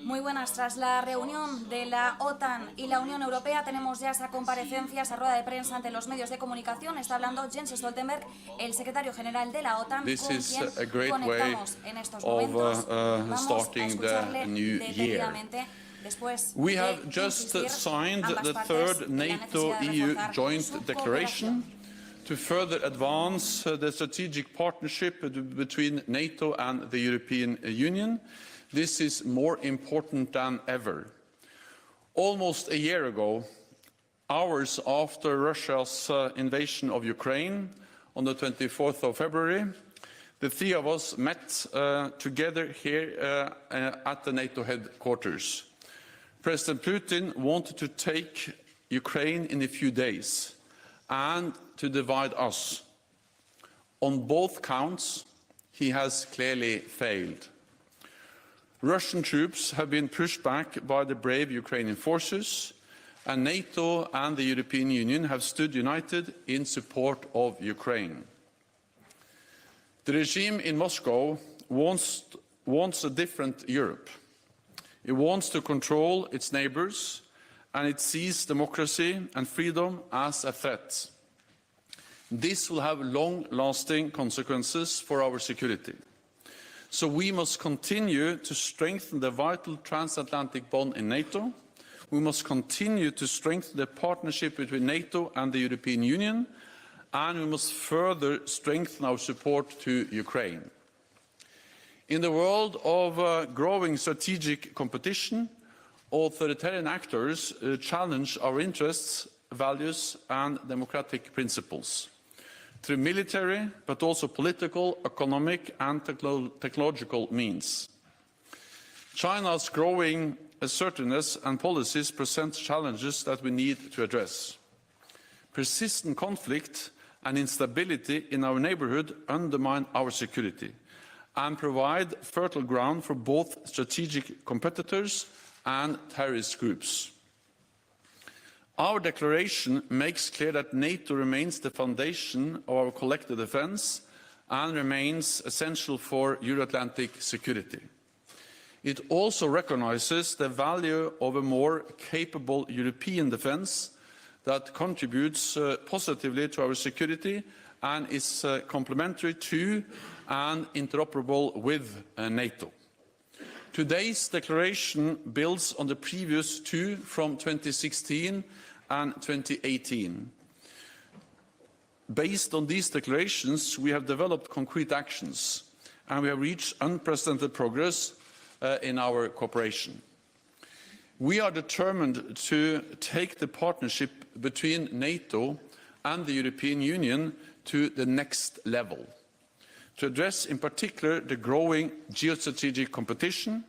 Muy buenas. Tras la reunión de la OTAN y la Unión Europea tenemos ya esa comparecencia, esa rueda de prensa ante los medios de comunicación. Está hablando Jens Stoltenberg, el secretario general de la OTAN, con quien conectamos en estos momentos. Vamos a escucharle detenidamente. We have just signed the third NATO-EU joint declaration to further advance the strategic partnership between NATO and the European Union. This is more important than ever. Almost a year ago, hours after Russia's invasion of Ukraine on the 24th of February, the three of us met together here at the NATO headquarters. President Putin wanted to take Ukraine in a few days and to divide us. On both counts, he has clearly failed. Russian troops have been pushed back by the brave Ukrainian forces, and NATO and the European Union have stood united in support of Ukraine. The regime in Moscow wants a different Europe. It wants to control its neighbors, and it sees democracy and freedom as a threat. This will have long-lasting consequences for our security. So we must continue to strengthen the vital transatlantic bond in NATO. We must continue to strengthen the partnership between NATO and the European Union, and we must further strengthen our support to Ukraine. In the world of growing strategic competition, authoritarian actors challenge our interests, values and democratic principles through military, but also political, economic and technological means. China's growing assertiveness and policies present challenges that we need to address. Persistent conflict and instability in our neighbourhood undermine our security and provide fertile ground for both strategic competitors and terrorist groups. Our declaration makes clear that NATO remains the foundation of our collective defence and remains essential for Euro-Atlantic security. It also recognises the value of a more capable European defence that contributes positively to our security and is complementary to and interoperable with NATO. Today's declaration builds on the previous two from 2016 and 2018. Based on these declarations, we have developed concrete actions and we have reached unprecedented progress in our cooperation. We are determined to take the partnership between NATO and the European Union to the next level, to address in particular the growing geostrategic competition,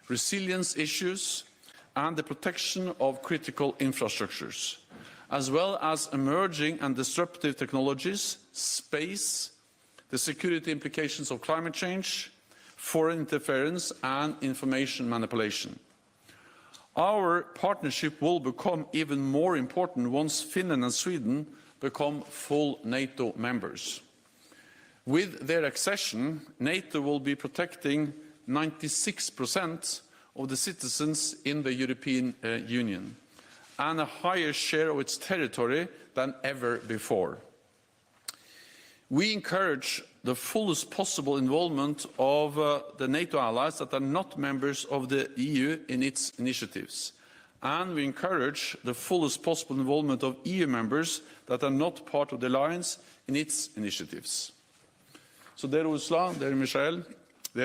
resilience issues and the protection of critical infrastructures, as well as emerging and disruptive technologies, space, the security implications of climate change, foreign interference and information manipulation. Our partnership will become even more important once Finland and Sweden become full NATO members. With their accession, NATO will be protecting 96% of the citizens in the European Union and a higher share of its territory than ever before. We encourage the fullest possible involvement of the NATO allies that are not members of the EU in its initiatives. And we encourage the fullest possible involvement of EU members that are not part of the alliance in its initiatives. Så det Úrsula, det Michel, det